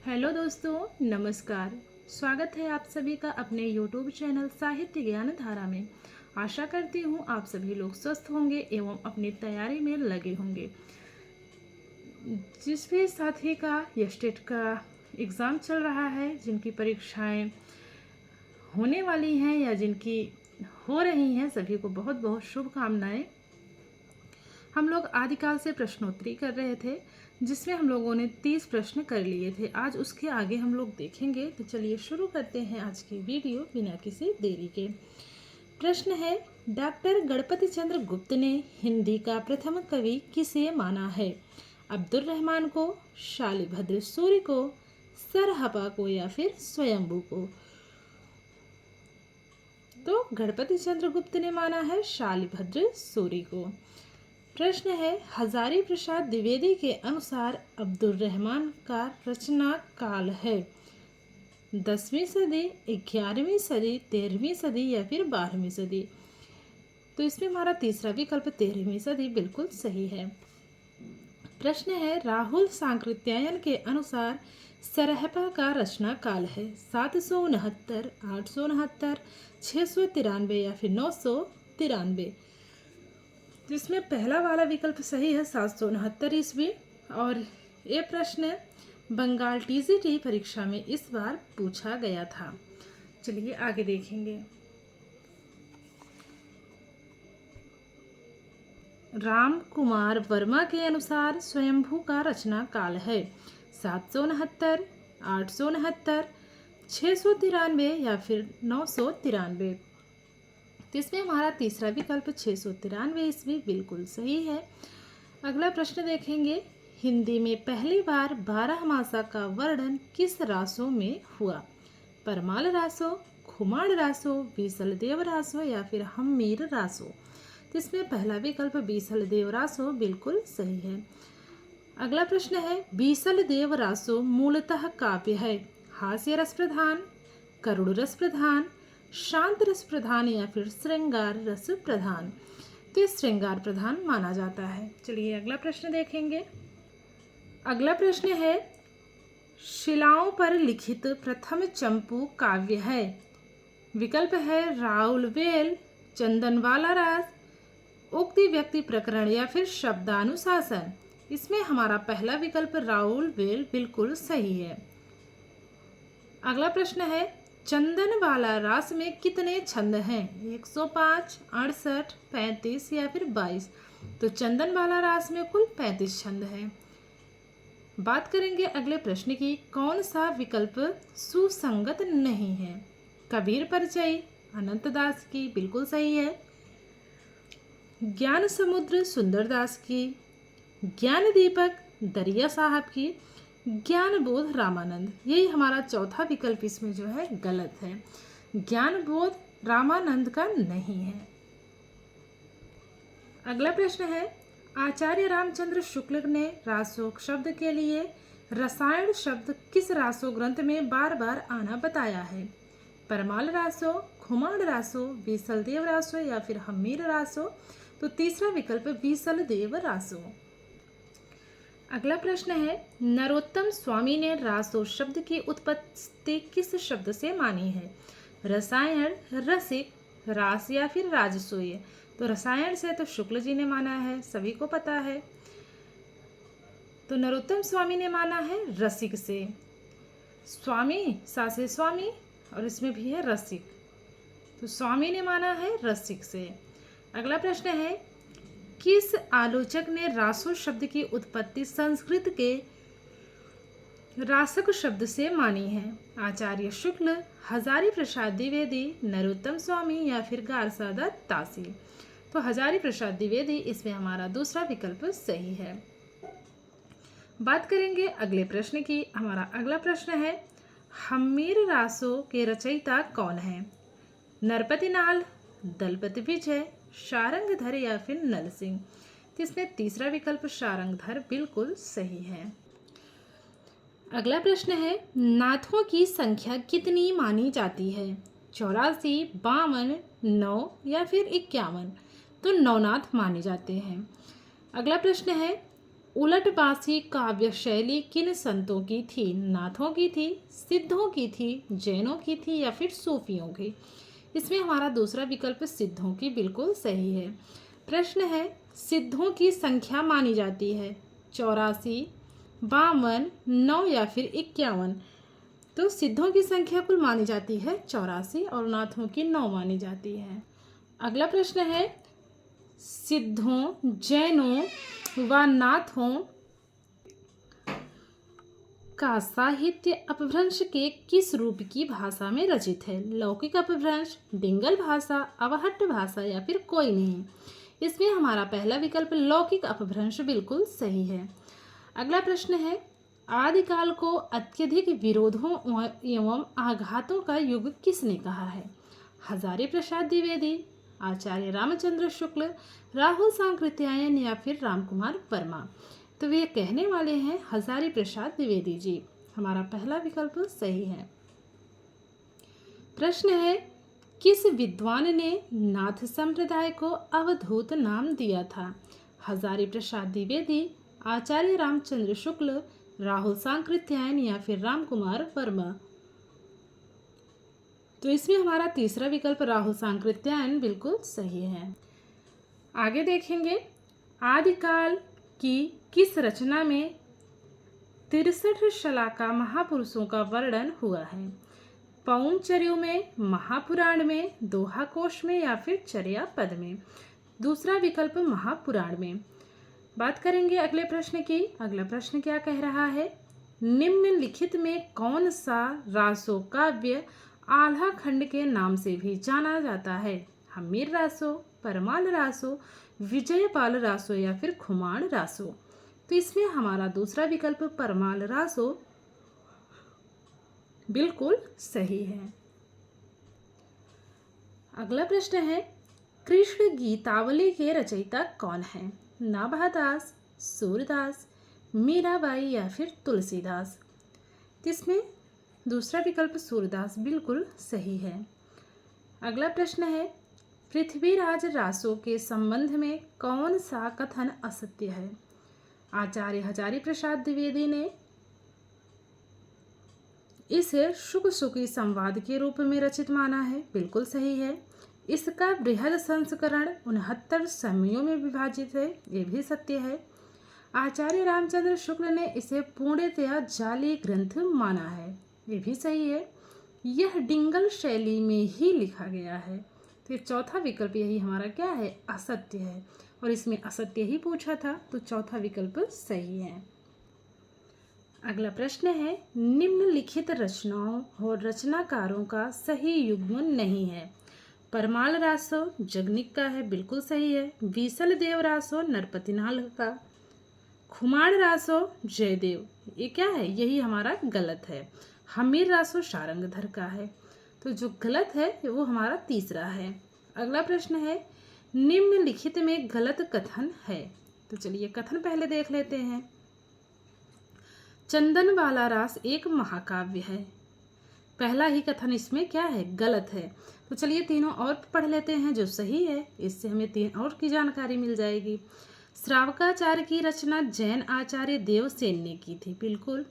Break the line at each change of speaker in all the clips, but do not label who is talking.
Hello दोस्तों, नमस्कार। स्वागत है आप सभी का अपने YouTube चैनल साहित्य ज्ञान धारा में। आशा करती हूँ आप सभी लोग स्वस्थ होंगे एवं अपनी तैयारी में लगे होंगे। जिस भी साथी का टेट का एग्ज़ाम चल रहा है, जिनकी परीक्षाएं होने वाली हैं या जिनकी हो रही हैं, सभी को बहुत बहुत शुभकामनाएं। हम लोग आदिकाल से प्रश्नोत्तरी कर रहे थे, जिसमें हम लोगों ने 30 प्रश्न कर लिए थे। आज उसके आगे हम लोग देखेंगे। तो चलिए शुरू करते हैं आज की वीडियो बिना किसी देरी के। प्रश्न है, डॉक्टर गणपति चंद्र गुप्त ने हिंदी का प्रथम कवि किसे माना है? अब्दुल रहमान को, शालिभद्र सूरि को, सरहपा को या फिर स्वयंभू को? तो गणपति चंद्र गुप्त ने माना है शालिभद्र सूरि को। प्रश्न है, हजारी प्रसाद द्विवेदी के अनुसार अब्दुल रहमान का रचना काल है 10वीं सदी, 11वीं सदी, 13वीं सदी या फिर 12वीं सदी? तो इसमें हमारा तीसरा विकल्प 13वीं सदी बिल्कुल सही है। प्रश्न है, राहुल सांकृत्यायन के अनुसार सरहपा का रचना काल है 769, 869, 693 या फिर 993? जिसमें पहला वाला विकल्प सही है 769 ईस्वी। और ये प्रश्न बंगाल टीजीटी परीक्षा में इस बार पूछा गया था। चलिए आगे देखेंगे। राम कुमार वर्मा के अनुसार स्वयंभू का रचना काल है 769, 869, 693 या फिर 993? तो इसमें हमारा तीसरा विकल्प 693 ईस्वी बिल्कुल सही है। अगला प्रश्न देखेंगे, हिंदी में पहली बार 12 मासा का वर्णन किस रासों में हुआ? परमाल रासो, खुमाड़ रासो, बीसलदेव रासो या फिर हम्मीर रासो? तो इसमें पहला विकल्प बीसलदेव रासो बिल्कुल सही है। अगला प्रश्न है, बीसलदेव रासो मूलतः काव्य है हास्य रस प्रधान, करुण रस प्रधान, शांत रस प्रधान या फिर श्रृंगार रस प्रधान? तो श्रृंगार प्रधान माना जाता है। चलिए अगला प्रश्न देखेंगे। अगला प्रश्न है, शिलाओं पर लिखित प्रथम चंपू काव्य है? विकल्प है राउल वेल, चंदनवाला रास, उक्ति व्यक्ति प्रकरण या फिर शब्दानुशासन? इसमें हमारा पहला विकल्प राउल वेल बिल्कुल सही है। अगला प्रश्न है, चंदन वाला रास में कितने छंद हैं? 105, 68, 35 या फिर 22? तो चंदन वाला रास में कुल 35 छंद हैं। बात करेंगे अगले प्रश्न की, कौन सा विकल्प सुसंगत नहीं है? कबीर परिचय अनंत दास की बिल्कुल सही है, ज्ञान समुद्र सुंदरदास की, ज्ञान दीपक दरिया साहब की, ज्ञान बोध रामानंद? यही हमारा चौथा विकल्प इसमें जो है गलत है। ज्ञान बोध रामानंद का नहीं है। अगला प्रश्न है, आचार्य रामचंद्र शुक्ल ने रासो शब्द के लिए रसायन शब्द किस रासो ग्रंथ में बार बार आना बताया है? परमाल रासो, खुमाड़ रासो, बीसलदेव रासो या फिर हम्मीर रासो? तो तीसरा विकल्प बीसलदेव रासो। अगला प्रश्न है, नरोत्तम स्वामी ने रासो शब्द की उत्पत्ति किस शब्द से मानी है? रसायन, रसिक, रास या फिर राजसूय? तो रसायन से तो शुक्ल जी ने माना है, सभी को पता है। तो नरोत्तम स्वामी ने माना है रसिक से। स्वामी सासे स्वामी और इसमें भी है रसिक, तो स्वामी ने माना है रसिक से। अगला प्रश्न है, किस आलोचक ने रासो शब्द की उत्पत्ति संस्कृत के रासक शब्द से मानी है? आचार्य शुक्ल, हजारी प्रसाद द्विवेदी, नरोत्तम स्वामी या फिर गारसादत्त तासी? तो हजारी प्रसाद द्विवेदी इसमें हमारा दूसरा विकल्प सही है। बात करेंगे अगले प्रश्न की। हमारा अगला प्रश्न है, हम्मीर रासो के रचयिता कौन है? नरपति नाल, दलपति विजय, शारंगधर या फिर नल सिंह? तो इसमें तीसरा विकल्प शारंगधर बिल्कुल सही है। अगला प्रश्न है, नाथों की संख्या कितनी मानी जाती है? 84, 52, 9 या फिर 51? तो 9 नाथ माने जाते हैं। अगला प्रश्न है, उलटबासी काव्य शैली किन संतों की थी? नाथों की थी, सिद्धों की थी, जैनों की थी या फिर सूफियों की? इसमें हमारा दूसरा विकल्प सिद्धों की बिल्कुल सही है। प्रश्न है, सिद्धों की संख्या मानी जाती है 84, 52, 9 या फिर 51? तो सिद्धों की संख्या कुल मानी जाती है 84 और नाथों की 9 मानी जाती है। अगला प्रश्न है, सिद्धों, जैनों व नाथों का साहित्य अपभ्रंश के किस रूप की भाषा में रचित है? लौकिक अपभ्रंश, डिंगल भाषा, अवहट्ट भाषा या फिर कोई नहीं? इसमें हमारा पहला विकल्प लौकिक अपभ्रंश बिल्कुल सही है। अगला प्रश्न है, आदिकाल को अत्यधिक विरोधों एवं आघातों का युग किसने कहा है? हजारी प्रसाद द्विवेदी, आचार्य रामचंद्र शुक्ल, राहुल सांकृत्यायन या फिर रामकुमार वर्मा? तो वे कहने वाले हैं हजारी प्रसाद द्विवेदी जी। हमारा पहला विकल्प सही है। प्रश्न है, किस विद्वान ने नाथ संप्रदाय को अवधूत नाम दिया था? हजारी प्रसाद द्विवेदी, आचार्य रामचंद्र शुक्ल, राहुल सांकृत्यायन या फिर रामकुमार वर्मा? तो इसमें हमारा तीसरा विकल्प राहुल सांकृत्यायन बिल्कुल सही है। आगे देखेंगे, आदिकाल की किस रचना में 63 शलाका महापुरुषों का वर्णन हुआ है? पौंचर्यों में, महापुराण में, दोहा कोश में या फिर चर्या पद में? दूसरा विकल्प महापुराण में। बात करेंगे अगले प्रश्न की। अगला प्रश्न क्या कह रहा है, निम्नलिखित में कौन सा रासो काव्य आल्हा खंड के नाम से भी जाना जाता है? हमीर रासो, परमाल रासो, विजयपाल रासो या फिर खुमाण रासो? तो इसमें हमारा दूसरा विकल्प परमाल रासो बिल्कुल सही है। अगला प्रश्न है, कृष्ण गीतावली के रचयिता कौन है? नाभादास, सूरदास, मीराबाई या फिर तुलसीदास? इसमें दूसरा विकल्प सूरदास बिल्कुल सही है। अगला प्रश्न है, पृथ्वीराज रासो के संबंध में कौन सा कथन असत्य है? आचार्य हजारी प्रसाद द्विवेदी ने इसे शुक शुकी संवाद के रूप में रचित माना है, बिल्कुल सही है। इसका बृहद संस्करण 69 समयों में विभाजित है, ये भी सत्य है। आचार्य रामचंद्र शुक्ल ने इसे पूर्णतया जाली ग्रंथ माना है, ये भी सही है। यह डिंगल शैली में ही लिखा गया है। तो चौथा विकल्प यही हमारा क्या है, असत्य है, और इसमें असत्य ही पूछा था, तो चौथा विकल्प सही है। अगला प्रश्न है, निम्नलिखित रचनाओं और रचनाकारों का सही युग्म नहीं है? परमाल रासो जगनिक का है, बिल्कुल सही है। बीसल देव रासो नरपतिनाल का, खुमाण रासो जयदेव, ये क्या है, यही हमारा गलत है। हमीर रासो शारंगधर का है, तो जो गलत है वो हमारा तीसरा है। अगला प्रश्न है, निम्नलिखित में गलत कथन है? तो चलिए कथन पहले देख लेते हैं। चंदन वाला रास एक महाकाव्य है, पहला ही कथन इसमें क्या है, गलत है। तो चलिए तीनों और पढ़ लेते हैं जो सही है, इससे हमें तीन और की जानकारी मिल जाएगी। श्रावकाचार्य की रचना जैन आचार्य देवसेन ने की थी, बिल्कुल।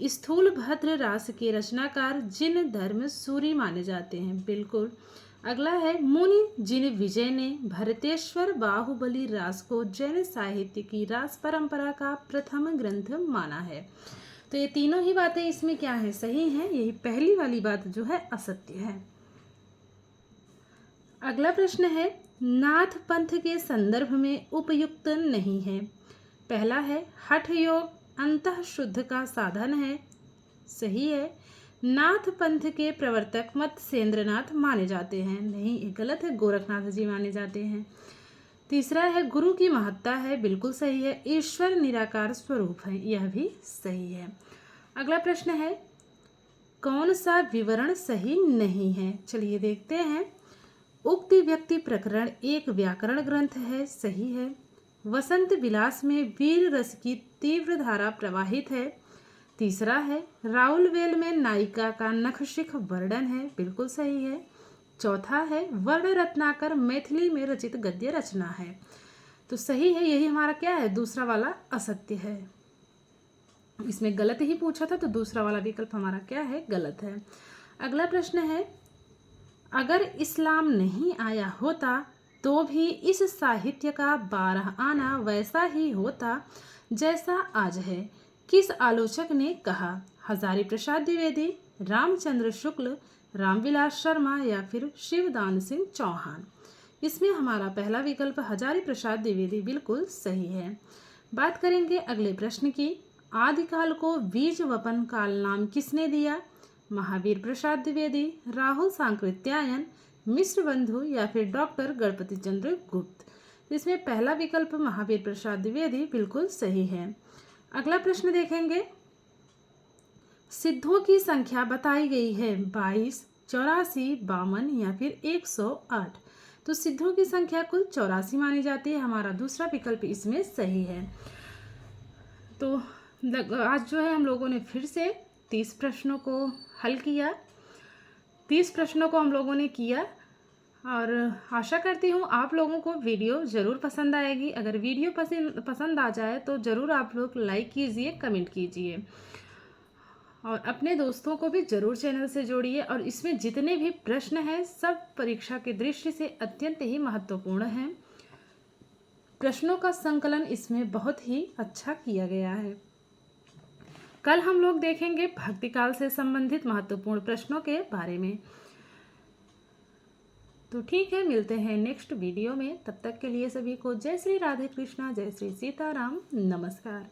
स्थूल भद्र रास के रचनाकार जिन धर्म सूरी माने जाते हैं, बिल्कुल। अगला है, मुनि जिन विजय ने भरतेश्वर बाहुबली रास को जैन साहित्य की रास परंपरा का प्रथम ग्रंथ माना है। तो ये तीनों ही बातें इसमें क्या है, सही हैं। यही पहली वाली बात जो है असत्य है। अगला प्रश्न है, नाथ पंथ के संदर्भ में उपयुक्त नहीं है? पहला है, हठ योग अंतः शुद्ध का साधन है, सही है। नाथ पंथ के प्रवर्तक मत्स्येंद्रनाथ माने जाते हैं, नहीं, ये गलत है, गोरखनाथ जी माने जाते हैं। तीसरा है, गुरु की महत्ता है, बिल्कुल सही है। ईश्वर निराकार स्वरूप है, यह भी सही है। अगला प्रश्न है, कौन सा विवरण सही नहीं है? चलिए देखते हैं। उक्ति व्यक्ति प्रकरण एक व्याकरण ग्रंथ है, सही है। वसंत विलास में वीर रस की तीव्र धारा प्रवाहित है, तीसरा है। राउलवेल में नायिका का नखशिख वर्णन है, बिल्कुल सही है। चौथा है, वर्ण रत्नाकर मैथिली में रचित गद्य रचना है। तो सही है, यही हमारा क्या है, दूसरा वाला असत्य है। इसमें गलत ही पूछा था तो दूसरा वाला विकल्प हमारा क्या है, गलत है। अगला प्रश्न है, अगर इस्लाम नहीं आया होता तो भी इस साहित्य का 12 आना वैसा ही होता जैसा आज है। किस आलोचक ने कहा? हजारी प्रसाद द्विवेदी, रामचंद्र शुक्ल, रामविलास शर्मा या फिर शिवदान सिंह चौहान। इसमें हमारा पहला विकल्प हजारी प्रसाद द्विवेदी बिल्कुल सही है। बात करेंगे अगले प्रश्न की। आदिकाल को बीज वपन काल नाम किसने दिया? महावीर प्रसाद द्विवेदी, राहुल सांकृत्यायन, मिश्र बंधु या फिर डॉक्टर गणपति चंद्र गुप्त। इसमें पहला विकल्प महावीर प्रसाद द्विवेदी बिल्कुल सही है। अगला प्रश्न देखेंगे, सिद्धों की संख्या बताई गई है 22, 84, 52 या फिर 108। तो सिद्धों की संख्या कुल 84 मानी जाती है। हमारा दूसरा विकल्प इसमें सही है। तो आज जो है हम लोगों ने फिर से 30 प्रश्नों को हल किया, 30 प्रश्नों को हम लोगों ने किया और आशा करती हूँ आप लोगों को वीडियो ज़रूर पसंद आएगी। अगर वीडियो पसंद आ जाए तो ज़रूर आप लोग लाइक कीजिए, कमेंट कीजिए और अपने दोस्तों को भी ज़रूर चैनल से जोड़िए। और इसमें जितने भी प्रश्न हैं सब परीक्षा की दृष्टि से अत्यंत ही महत्वपूर्ण हैं। प्रश्नों का संकलन इसमें बहुत ही अच्छा किया गया है। कल हम लोग देखेंगे भक्तिकाल से संबंधित महत्वपूर्ण प्रश्नों के बारे में। तो ठीक है, मिलते हैं नेक्स्ट वीडियो में। तब तक के लिए सभी को जय श्री राधे कृष्णा, जय श्री सीताराम, नमस्कार।